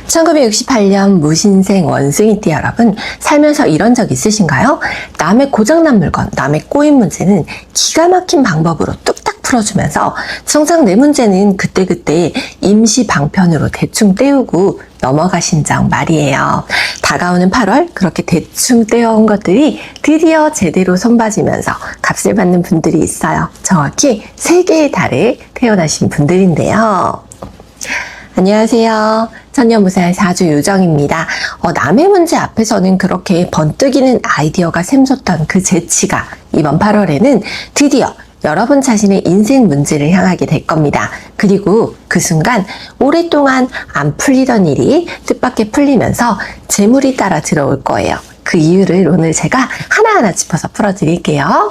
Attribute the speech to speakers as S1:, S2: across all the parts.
S1: 1968년 무신생 원숭이띠 여러분, 살면서 이런 적 있으신가요? 남의 고장난 물건, 남의 꼬인 문제는 기가 막힌 방법으로 뚝딱 풀어주면서 정작 내 문제는 그때그때 임시 방편으로 대충 때우고 넘어가신 적 말이에요. 다가오는 8월, 그렇게 대충 떼어온 것들이 드디어 제대로 손봐지면서 값을 받는 분들이 있어요. 정확히 3개의 달에 태어나신 분들인데요. 안녕하세요. 천년무사의 사주 요정입니다. 남의 문제 앞에서는 그렇게 번뜩이는 아이디어가 샘솟던 그 재치가 이번 8월에는 드디어 여러분 자신의 인생 문제를 향하게 될 겁니다. 그리고 그 순간 오랫동안 안 풀리던 일이 뜻밖의 풀리면서 재물이 따라 들어올 거예요. 그 이유를 오늘 제가 하나하나 짚어서 풀어드릴게요.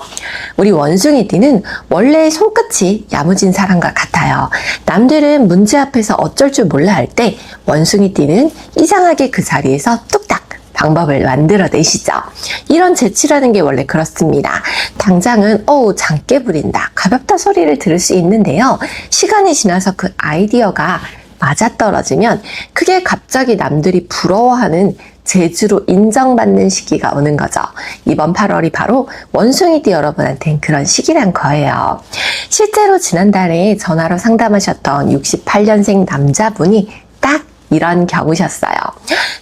S1: 우리 원숭이띠는 원래 손끝이 야무진 사람과 같아요. 남들은 문제 앞에서 어쩔 줄 몰라 할 때 원숭이띠는 이상하게 그 자리에서 뚝딱 방법을 만들어내시죠. 이런 재치라는 게 원래 그렇습니다. 당장은 장깨 부린다, 가볍다 소리를 들을 수 있는데요. 시간이 지나서 그 아이디어가 맞아떨어지면 그게 갑자기 남들이 부러워하는 재주로 인정받는 시기가 오는 거죠. 이번 8월이 바로 원숭이띠 여러분한테는 그런 시기란 거예요. 실제로 지난달에 전화로 상담하셨던 68년생 남자분이 딱 이런 경우셨어요.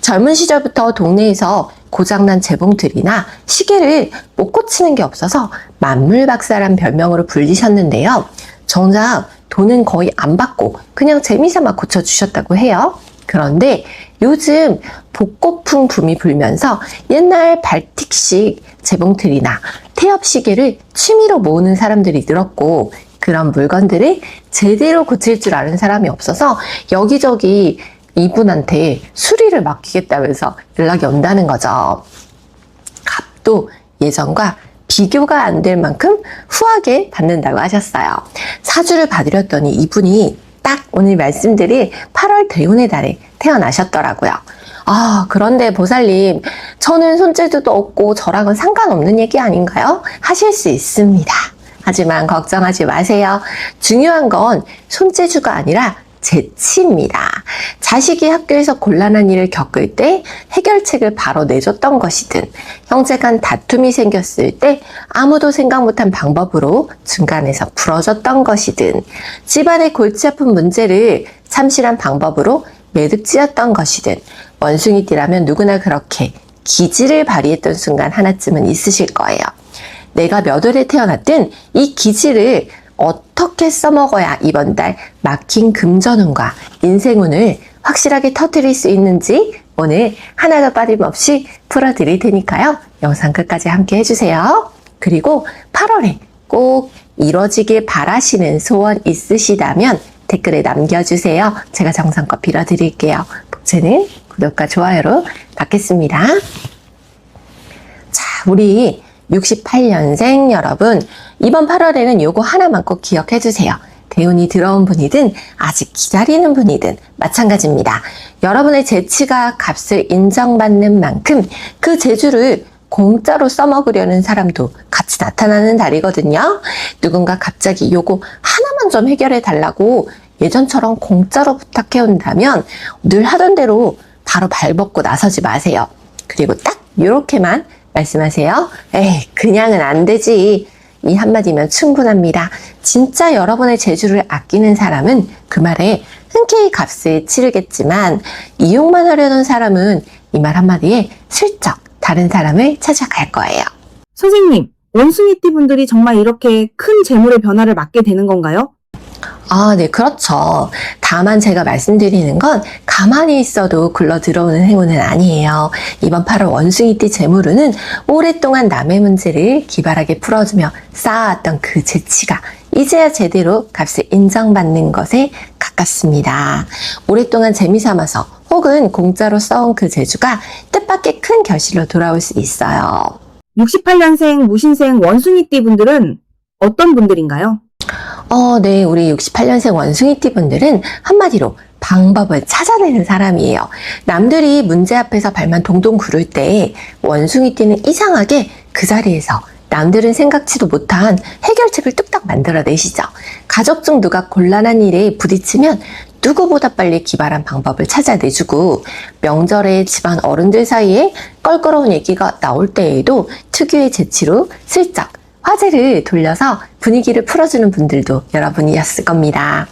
S1: 젊은 시절부터 동네에서 고장난 재봉틀이나 시계를 못 고치는 게 없어서 만물박사란 별명으로 불리셨는데요. 정작 돈은 거의 안 받고 그냥 재미삼아 고쳐주셨다고 해요. 그런데 요즘 복고풍 붐이 불면서 옛날 발틱식 재봉틀이나 태엽시계를 취미로 모으는 사람들이 늘었고, 그런 물건들을 제대로 고칠 줄 아는 사람이 없어서 여기저기 이분한테 수리를 맡기겠다면서 연락이 온다는 거죠. 값도 예전과 비교가 안 될 만큼 후하게 받는다고 하셨어요. 사주를 봐드렸더니 이분이 딱 오늘 말씀드릴 8월 대운의 달에 태어나셨더라고요. 그런데 보살님, 저는 손재주도 없고 저랑은 상관없는 얘기 아닌가요? 하실 수 있습니다. 하지만 걱정하지 마세요. 중요한 건 손재주가 아니라 재치입니다. 자식이 학교에서 곤란한 일을 겪을 때 해결책을 바로 내줬던 것이든, 형제 간 다툼이 생겼을 때 아무도 생각 못한 방법으로 중간에서 풀어줬던 것이든, 집안의 골치 아픈 문제를 참신한 방법으로 매듭지었던 것이든, 원숭이띠라면 누구나 그렇게 기지를 발휘했던 순간 하나쯤은 있으실 거예요. 내가 몇 월에 태어났든 이 기지를 어떻게 써먹어야 이번 달 막힌 금전운과 인생운을 확실하게 터뜨릴 수 있는지 오늘 하나도 빠짐없이 풀어드릴 테니까요. 영상 끝까지 함께 해주세요. 그리고 8월에 꼭 이뤄지길 바라시는 소원 있으시다면 댓글에 남겨주세요. 제가 정성껏 빌어드릴게요. 복채는 구독과 좋아요로 받겠습니다. 자, 우리 68년생 여러분, 이번 8월에는 요거 하나만 꼭 기억해 주세요. 대운이 들어온 분이든 아직 기다리는 분이든 마찬가지입니다. 여러분의 재치가 값을 인정받는 만큼 그 재주를 공짜로 써먹으려는 사람도 같이 나타나는 달이거든요. 누군가 갑자기 요거 하나만 좀 해결해 달라고 예전처럼 공짜로 부탁해 온다면 늘 하던 대로 바로 발벗고 나서지 마세요. 그리고 딱 요렇게만 말씀하세요. 그냥은 안 되지. 이 한마디면 충분합니다. 진짜 여러분의 재주를 아끼는 사람은 그 말에 흔쾌히 값을 치르겠지만, 이용만 하려는 사람은 이 말 한마디에 슬쩍 다른 사람을 찾아갈 거예요.
S2: 선생님, 원숭이띠 분들이 정말 이렇게 큰 재물의 변화를 맞게 되는 건가요?
S1: 네, 그렇죠. 다만 제가 말씀드리는 건 가만히 있어도 굴러 들어오는 행운은 아니에요. 이번 8월 원숭이띠 재물운은 오랫동안 남의 문제를 기발하게 풀어주며 쌓아왔던 그 재치가 이제야 제대로 값을 인정받는 것에 가깝습니다. 오랫동안 재미삼아서 혹은 공짜로 써온 그 재주가 뜻밖의 큰 결실로 돌아올 수 있어요.
S2: 68년생 무신생 원숭이띠 분들은 어떤 분들인가요?
S1: 네, 우리 68년생 원숭이띠 분들은 한마디로 방법을 찾아내는 사람이에요. 남들이 문제 앞에서 발만 동동 구를 때 원숭이띠는 이상하게 그 자리에서 남들은 생각지도 못한 해결책을 뚝딱 만들어내시죠. 가족 중 누가 곤란한 일에 부딪히면 누구보다 빨리 기발한 방법을 찾아내주고 명절에 집안 어른들 사이에 껄끄러운 얘기가 나올 때에도 특유의 재치로 슬쩍 화제를 돌려서 분위기를 풀어주는 분들도 여러분이었을 겁니다.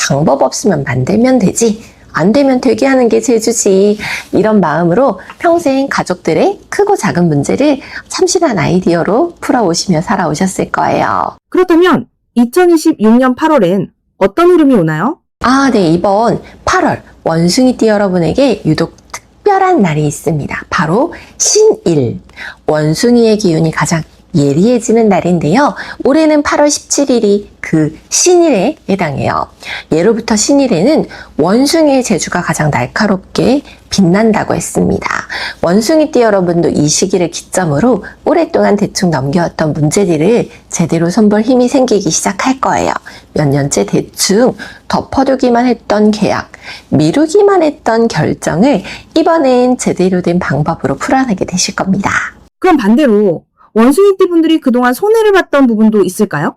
S1: 방법 없으면 만들면 되지. 안 되면 되게 하는 게 재주지. 이런 마음으로 평생 가족들의 크고 작은 문제를 참신한 아이디어로 풀어오시며 살아오셨을 거예요.
S2: 그렇다면 2026년 8월엔 어떤 흐름이 오나요?
S1: 네, 이번 8월 원숭이띠 여러분에게 유독 특별한 날이 있습니다. 바로 신일. 원숭이의 기운이 가장 예리해지는 날인데요. 올해는 8월 17일이 그 신일에 해당해요. 예로부터 신일에는 원숭이의 재주가 가장 날카롭게 빛난다고 했습니다. 원숭이띠 여러분도 이 시기를 기점으로 오랫동안 대충 넘겨왔던 문제들을 제대로 손볼 힘이 생기기 시작할 거예요. 몇 년째 대충 덮어두기만 했던 계약, 미루기만 했던 결정을 이번엔 제대로 된 방법으로 풀어내게 되실 겁니다.
S2: 그럼 반대로 원숭이띠 분들이 그동안 손해를 봤던 부분도 있을까요?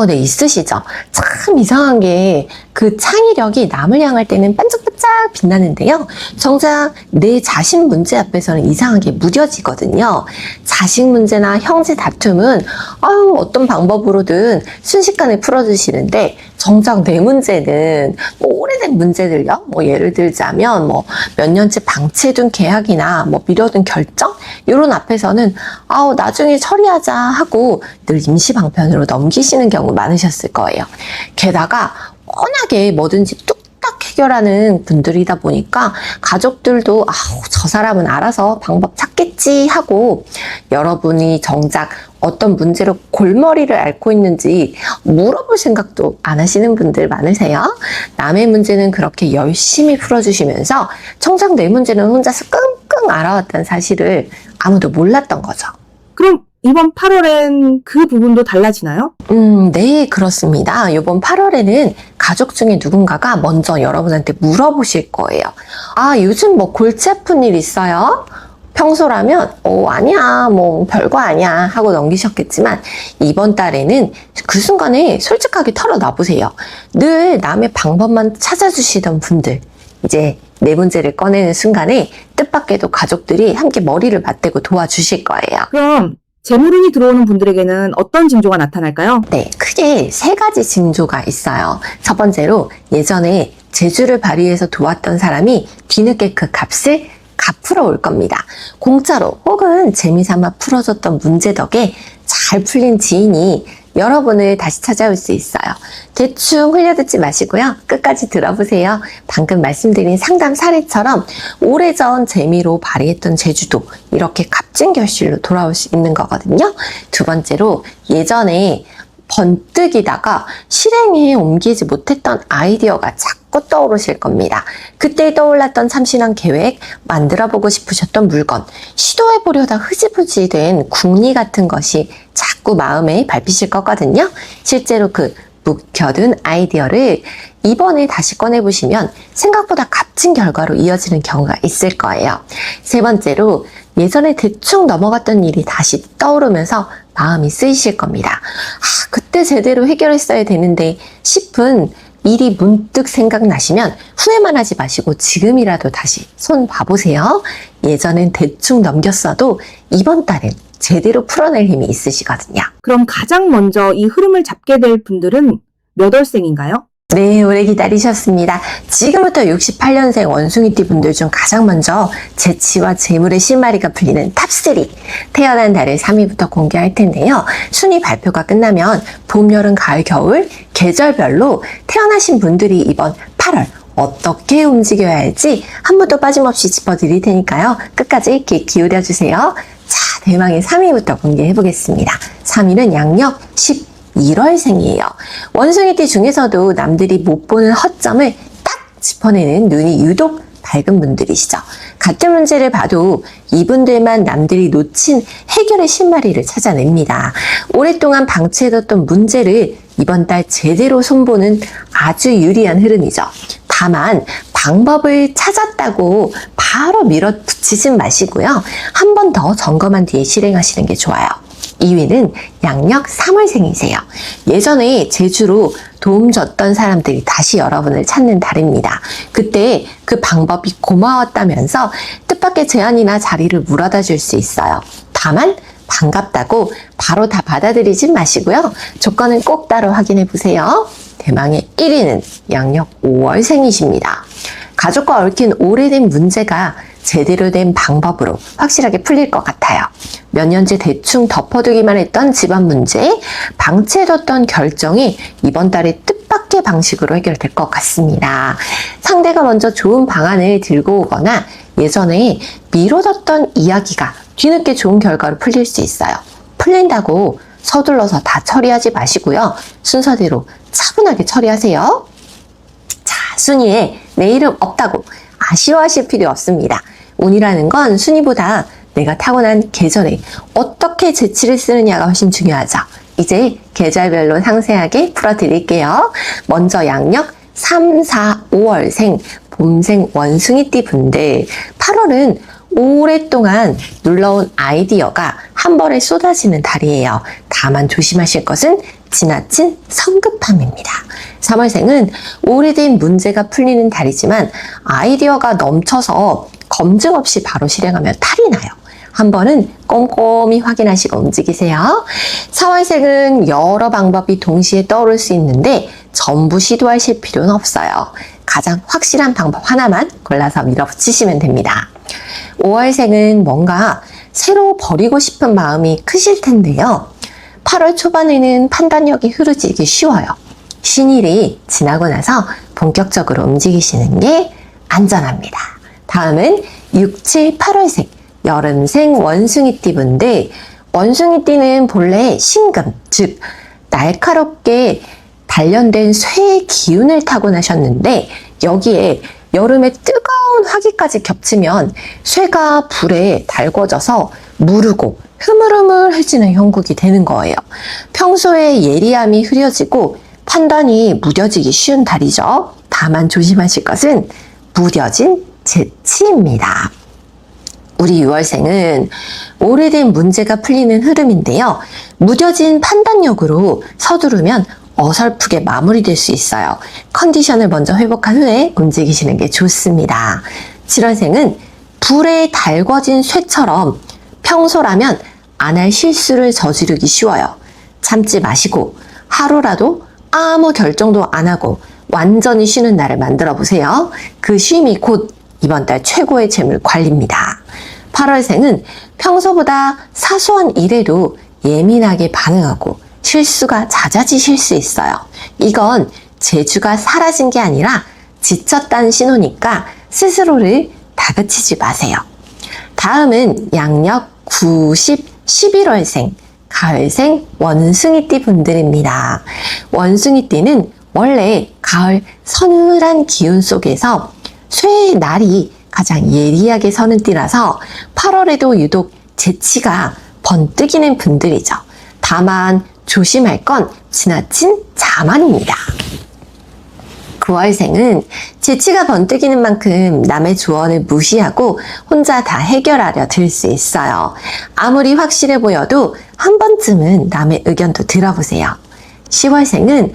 S1: 네, 있으시죠. 참 이상한 게 그 창의력이 남을 향할 때는 반짝반짝 빛나는데요. 정작 내 자신 문제 앞에서는 이상하게 무뎌지거든요. 자식 문제나 형제 다툼은 어떤 방법으로든 순식간에 풀어주시는데 정작 내 문제는 오래된 문제들요. 예를 들자면 몇 년째 방치해둔 계약이나 미뤄둔 결정 이런 앞에서는 나중에 처리하자 하고 늘 임시 방편으로 넘기시는 경우 많으셨을 거예요. 게다가 워낙에 뭐든지 뚝딱 해결하는 분들이다 보니까 가족들도 저 사람은 알아서 방법 찾겠지 하고 여러분이 정작 어떤 문제로 골머리를 앓고 있는지 물어볼 생각도 안 하시는 분들 많으세요. 남의 문제는 그렇게 열심히 풀어주시면서 정작 내 문제는 혼자서 끙끙 앓아왔다는 사실을 아무도 몰랐던 거죠.
S2: 그럼 이번 8월엔 그 부분도 달라지나요?
S1: 네, 그렇습니다. 이번 8월에는 가족 중에 누군가가 먼저 여러분한테 물어보실 거예요. 요즘 골치 아픈 일 있어요? 평소라면 아니야, 별거 아니야 하고 넘기셨겠지만 이번 달에는 그 순간에 솔직하게 털어놔보세요. 늘 남의 방법만 찾아주시던 분들, 이제 내 문제를 꺼내는 순간에 뜻밖에도 가족들이 함께 머리를 맞대고 도와주실 거예요.
S2: 그럼 재물운이 들어오는 분들에게는 어떤 징조가 나타날까요?
S1: 네, 크게 3가지 징조가 있어요. 첫 번째로 예전에 재주를 발휘해서 도왔던 사람이 뒤늦게 그 값을 갚으러 올 겁니다. 공짜로 혹은 재미삼아 풀어줬던 문제 덕에 잘 풀린 지인이 여러분을 다시 찾아올 수 있어요. 대충 흘려듣지 마시고요. 끝까지 들어보세요. 방금 말씀드린 상담 사례처럼 오래전 재미로 발휘했던 재주도 이렇게 값진 결실로 돌아올 수 있는 거거든요. 두 번째로 예전에 번뜩이다가 실행에 옮기지 못했던 아이디어가 자꾸 떠오르실 겁니다. 그때 떠올랐던 참신한 계획, 만들어보고 싶으셨던 물건, 시도해보려다 흐지부지 된 궁리 같은 것이 자꾸 마음에 밟히실 거거든요. 실제로 그 묵혀둔 아이디어를 이번에 다시 꺼내보시면 생각보다 값진 결과로 이어지는 경우가 있을 거예요. 세 번째로 예전에 대충 넘어갔던 일이 다시 떠오르면서 마음이 쓰이실 겁니다. 그때 제대로 해결했어야 되는데 싶은 일이 문득 생각나시면 후회만 하지 마시고 지금이라도 다시 손 봐보세요. 예전엔 대충 넘겼어도 이번 달엔 제대로 풀어낼 힘이 있으시거든요.
S2: 그럼 가장 먼저 이 흐름을 잡게 될 분들은 몇 월생인가요?
S1: 네, 오래 기다리셨습니다. 지금부터 68년생 원숭이띠 분들 중 가장 먼저 재치와 재물의 실마리가 풀리는 탑3 태어난 달을 3위부터 공개할 텐데요. 순위 발표가 끝나면 봄, 여름, 가을, 겨울 계절별로 태어나신 분들이 이번 8월 어떻게 움직여야 할지 한 분도 빠짐없이 짚어드릴 테니까요. 끝까지 귀 기울여주세요. 자, 대망의 3위부터 공개해보겠습니다. 3위는 양력 11월생이에요. 원숭이띠 중에서도 남들이 못 보는 허점을 딱 짚어내는 눈이 유독 밝은 분들이시죠. 같은 문제를 봐도 이분들만 남들이 놓친 해결의 실마리를 찾아냅니다. 오랫동안 방치해뒀던 문제를 이번 달 제대로 손보는 아주 유리한 흐름이죠. 다만 방법을 찾았다고 바로 밀어붙이진 마시고요. 한 번 더 점검한 뒤에 실행하시는 게 좋아요. 2위는 양력 3월생이세요. 예전에 제주로 도움 줬던 사람들이 다시 여러분을 찾는 달입니다. 그때 그 방법이 고마웠다면서 뜻밖의 제안이나 자리를 물어다 줄 수 있어요. 다만 반갑다고 바로 다 받아들이진 마시고요. 조건은 꼭 따로 확인해 보세요. 대망의 1위는 양력 5월생이십니다. 가족과 얽힌 오래된 문제가 제대로 된 방법으로 확실하게 풀릴 것 같아요. 몇 년째 대충 덮어두기만 했던 집안 문제, 방치해뒀던 결정이 이번 달에 뜻밖의 방식으로 해결될 것 같습니다. 상대가 먼저 좋은 방안을 들고 오거나 예전에 미뤄뒀던 이야기가 뒤늦게 좋은 결과로 풀릴 수 있어요. 풀린다고 서둘러서 다 처리하지 마시고요. 순서대로 차분하게 처리하세요. 자, 순위에 내 이름 없다고 아쉬워하실 필요 없습니다. 운이라는 건 순위보다 내가 타고난 계절에 어떻게 재치를 쓰느냐가 훨씬 중요하죠. 이제 계절별로 상세하게 풀어드릴게요. 먼저 양력 3, 4, 5월생, 봄생 원숭이띠 분들. 8월은 오랫동안 눌러온 아이디어가 한 번에 쏟아지는 달이에요. 다만 조심하실 것은 지나친 성급함입니다. 3월생은 오래된 문제가 풀리는 달이지만 아이디어가 넘쳐서 검증 없이 바로 실행하면 탈이 나요. 한 번은 꼼꼼히 확인하시고 움직이세요. 4월생은 여러 방법이 동시에 떠오를 수 있는데 전부 시도하실 필요는 없어요. 가장 확실한 방법 하나만 골라서 밀어붙이시면 됩니다. 5월생은 뭔가 새로 버리고 싶은 마음이 크실 텐데요. 8월 초반에는 판단력이 흐려지기 쉬워요. 신일이 지나고 나서 본격적으로 움직이시는 게 안전합니다. 다음은 6, 7, 8월생, 여름생 원숭이띠 분들. 원숭이띠는 본래 신금, 즉 날카롭게 단련된 쇠의 기운을 타고나셨는데 여기에 여름에 뜨거운 화기까지 겹치면 쇠가 불에 달궈져서 무르고 흐물흐물해지는 형국이 되는 거예요. 평소에 예리함이 흐려지고 판단이 무뎌지기 쉬운 달이죠. 다만 조심하실 것은 무뎌진 재치입니다. 우리 6월생은 오래된 문제가 풀리는 흐름인데요. 무뎌진 판단력으로 서두르면 어설프게 마무리될 수 있어요. 컨디션을 먼저 회복한 후에 움직이시는 게 좋습니다. 7월생은 불에 달궈진 쇠처럼 평소라면 안 할 실수를 저지르기 쉬워요. 참지 마시고 하루라도 아무 결정도 안 하고 완전히 쉬는 날을 만들어 보세요. 그 쉼이 곧 이번 달 최고의 재물 관리입니다. 8월생은 평소보다 사소한 일에도 예민하게 반응하고 실수가 잦아지실 수 있어요. 이건 재주가 사라진 게 아니라 지쳤다는 신호니까 스스로를 다그치지 마세요. 다음은 양력 9, 10, 11월생, 가을생 원숭이띠 분들입니다. 원숭이띠는 원래 가을 서늘한 기운 속에서 쇠의 날이 가장 예리하게 서는 띠라서 8월에도 유독 재치가 번뜩이는 분들이죠. 다만 조심할 건 지나친 자만입니다. 9월생은 재치가 번뜩이는 만큼 남의 조언을 무시하고 혼자 다 해결하려 들 수 있어요. 아무리 확실해 보여도 한 번쯤은 남의 의견도 들어보세요. 10월생은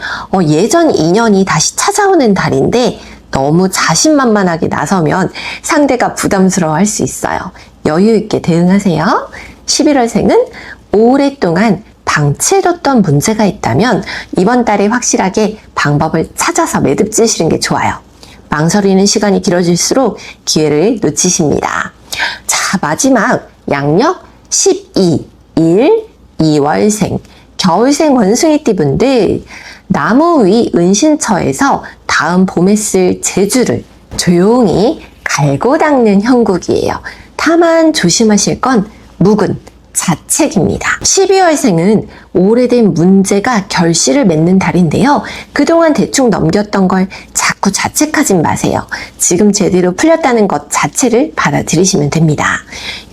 S1: 예전 인연이 다시 찾아오는 달인데 너무 자신만만하게 나서면 상대가 부담스러워할 수 있어요. 여유 있게 대응하세요. 11월생은 오랫동안 방치해뒀던 문제가 있다면 이번 달에 확실하게 방법을 찾아서 매듭지시는 게 좋아요. 망설이는 시간이 길어질수록 기회를 놓치십니다. 자, 마지막 양력 12, 1, 2월생, 겨울생 원숭이띠 분들. 나무 위 은신처에서 다음 봄에 쓸 재주를 조용히 갈고 닦는 형국이에요. 다만 조심하실 건 묵은 자책입니다. 12월생은 오래된 문제가 결실을 맺는 달인데요. 그동안 대충 넘겼던 걸 자꾸 자책하진 마세요. 지금 제대로 풀렸다는 것 자체를 받아들이시면 됩니다.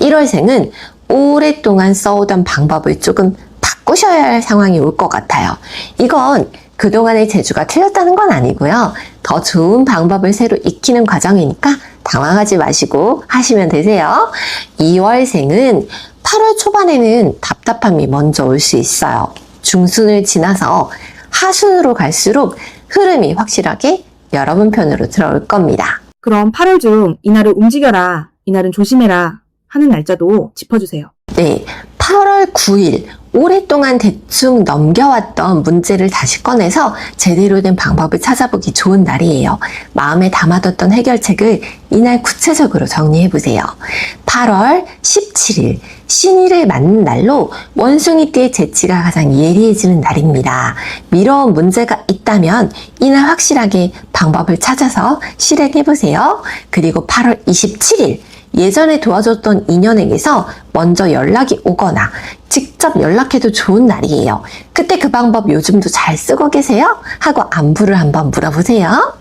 S1: 1월생은 오랫동안 써오던 방법을 조금 바꾸셔야 할 상황이 올 것 같아요. 이건 그동안의 재주가 틀렸다는 건 아니고요. 더 좋은 방법을 새로 익히는 과정이니까 당황하지 마시고 하시면 되세요. 2월생은 8월 초반에는 답답함이 먼저 올 수 있어요. 중순을 지나서 하순으로 갈수록 흐름이 확실하게 여러분 편으로 들어올 겁니다.
S2: 그럼 8월 중 이날을 움직여라, 이날은 조심해라 하는 날짜도 짚어주세요.
S1: 네, 8월 9일 오랫동안 대충 넘겨왔던 문제를 다시 꺼내서 제대로 된 방법을 찾아보기 좋은 날이에요. 마음에 담아뒀던 해결책을 이날 구체적으로 정리해보세요. 8월 17일 신일을 맞는 날로 원숭이띠의 재치가 가장 예리해지는 날입니다. 미뤄온 문제가 있다면 이날 확실하게 방법을 찾아서 실행해보세요. 그리고 8월 27일 예전에 도와줬던 인연에게서 먼저 연락이 오거나 직접 연락해도 좋은 날이에요. 그때 그 방법 요즘도 잘 쓰고 계세요? 하고 안부를 한번 물어보세요.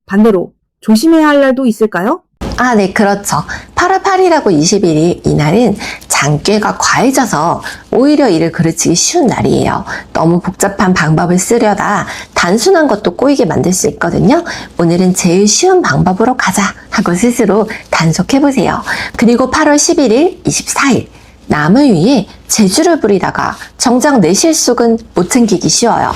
S2: 반대로 조심해야 할 날도 있을까요?
S1: 아, 네, 그렇죠. 8월 8일하고 21일 이날은 장꾀가 과해져서 오히려 일을 그르치기 쉬운 날이에요. 너무 복잡한 방법을 쓰려다 단순한 것도 꼬이게 만들 수 있거든요. 오늘은 제일 쉬운 방법으로 가자 하고 스스로 단속해보세요. 그리고 8월 11일, 24일 남을 위해 재주를 부리다가 정작 내 실속은 못 챙기기 쉬워요.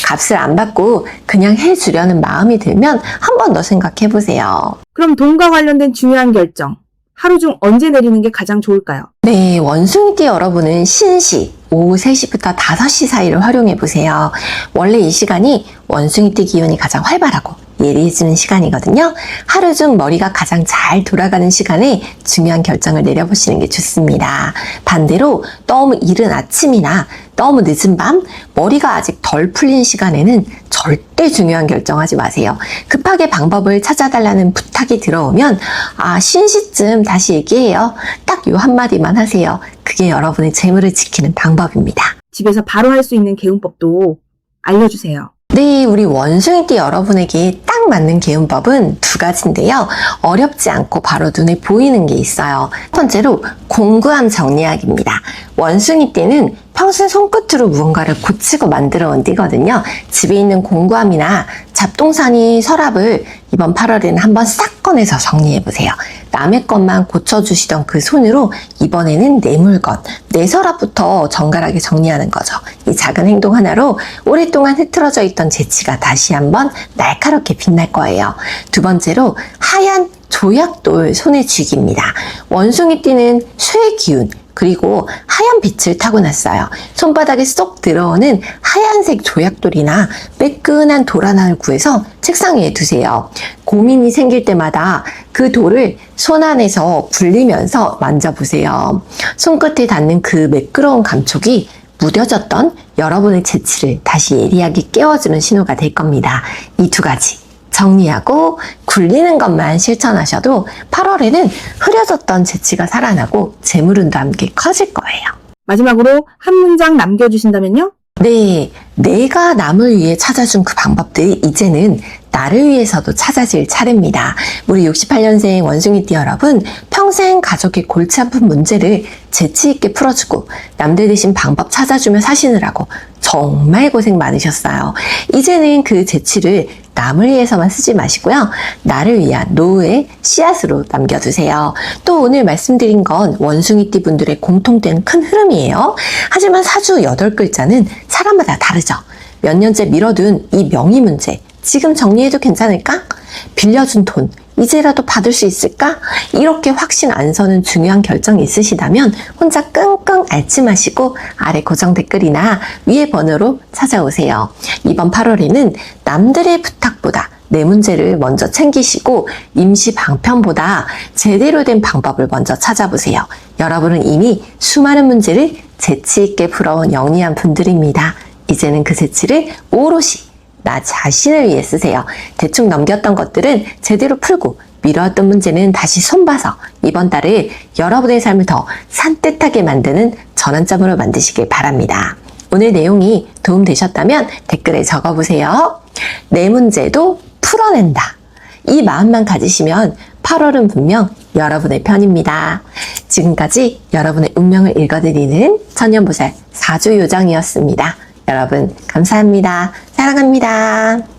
S1: 값을 안 받고 그냥 해주려는 마음이 들면 한 번 더 생각해보세요.
S2: 그럼 돈과 관련된 중요한 결정, 하루 중 언제 내리는 게 가장 좋을까요?
S1: 네, 원숭이띠 여러분은 신시 오후 3시부터 5시 사이를 활용해보세요. 원래 이 시간이 원숭이띠 기운이 가장 활발하고 예리해지는 시간이거든요. 하루 중 머리가 가장 잘 돌아가는 시간에 중요한 결정을 내려보시는 게 좋습니다. 반대로 너무 이른 아침이나 너무 늦은 밤, 머리가 아직 덜 풀린 시간에는 절대 중요한 결정하지 마세요. 급하게 방법을 찾아달라는 부탁이 들어오면 신시쯤 다시 얘기해요. 딱 요 한마디만 하세요. 그게 여러분의 재물을 지키는 방법입니다.
S2: 집에서 바로 할 수 있는 개운법도 알려주세요.
S1: 네, 우리 원숭이띠 여러분에게 딱 맞는 개운법은 두 가지인데요. 어렵지 않고 바로 눈에 보이는 게 있어요. 첫 번째로 공구함 정리하기입니다. 원숭이띠는 평생 손끝으로 무언가를 고치고 만들어 온 띠거든요. 집에 있는 공구함이나 잡동사니 서랍을 이번 8월에는 한번 싹 꺼내서 정리해보세요. 남의 것만 고쳐주시던 그 손으로 이번에는 내 물건, 내 서랍부터 정갈하게 정리하는 거죠. 이 작은 행동 하나로 오랫동안 흐트러져 있던 재치가 다시 한번 날카롭게 빛날 거예요. 두 번째로 하얀 조약돌 손에 쥐기입니다. 원숭이띠는 쇠 기운, 그리고 하얀 빛을 타고났어요. 손바닥에 쏙 들어오는 하얀색 조약돌이나 매끈한 돌 하나를 구해서 책상 위에 두세요. 고민이 생길 때마다 그 돌을 손 안에서 굴리면서 만져보세요. 손끝에 닿는 그 매끄러운 감촉이 무뎌졌던 여러분의 재치를 다시 예리하게 깨워주는 신호가 될 겁니다. 이 두 가지 정리하고 굴리는 것만 실천하셔도 8월에는 흐려졌던 재치가 살아나고 재물운도 함께 커질 거예요.
S2: 마지막으로 한 문장 남겨주신다면요?
S1: 네, 내가 남을 위해 찾아준 그 방법들이 이제는 나를 위해서도 찾아질 차례입니다. 우리 68년생 원숭이띠 여러분, 평생 가족의 골치 아픈 문제를 재치 있게 풀어주고 남들 대신 방법 찾아주며 사시느라고 정말 고생 많으셨어요. 이제는 그 재치를 남을 위해서만 쓰지 마시고요. 나를 위한 노후의 씨앗으로 남겨두세요. 또 오늘 말씀드린 건 원숭이띠 분들의 공통된 큰 흐름이에요. 하지만 사주 8글자는 사람마다 다르죠. 몇 년째 미뤄둔 이 명의 문제, 지금 정리해도 괜찮을까? 빌려준 돈, 이제라도 받을 수 있을까? 이렇게 확신 안 서는 중요한 결정이 있으시다면 혼자 끙끙 앓지 마시고 아래 고정 댓글이나 위에 번호로 찾아오세요. 이번 8월에는 남들의 부탁보다 내 문제를 먼저 챙기시고 임시 방편보다 제대로 된 방법을 먼저 찾아보세요. 여러분은 이미 수많은 문제를 재치 있게 풀어온 영리한 분들입니다. 이제는 그 재치를 오롯이 나 자신을 위해 쓰세요. 대충 넘겼던 것들은 제대로 풀고 미뤄왔던 문제는 다시 손봐서 이번 달을 여러분의 삶을 더 산뜻하게 만드는 전환점으로 만드시길 바랍니다. 오늘 내용이 도움되셨다면 댓글에 적어보세요. 내 문제도 풀어낸다. 이 마음만 가지시면 8월은 분명 여러분의 편입니다. 지금까지 여러분의 운명을 읽어드리는 천년보살 사주요정이었습니다. 여러분 감사합니다. 사랑합니다.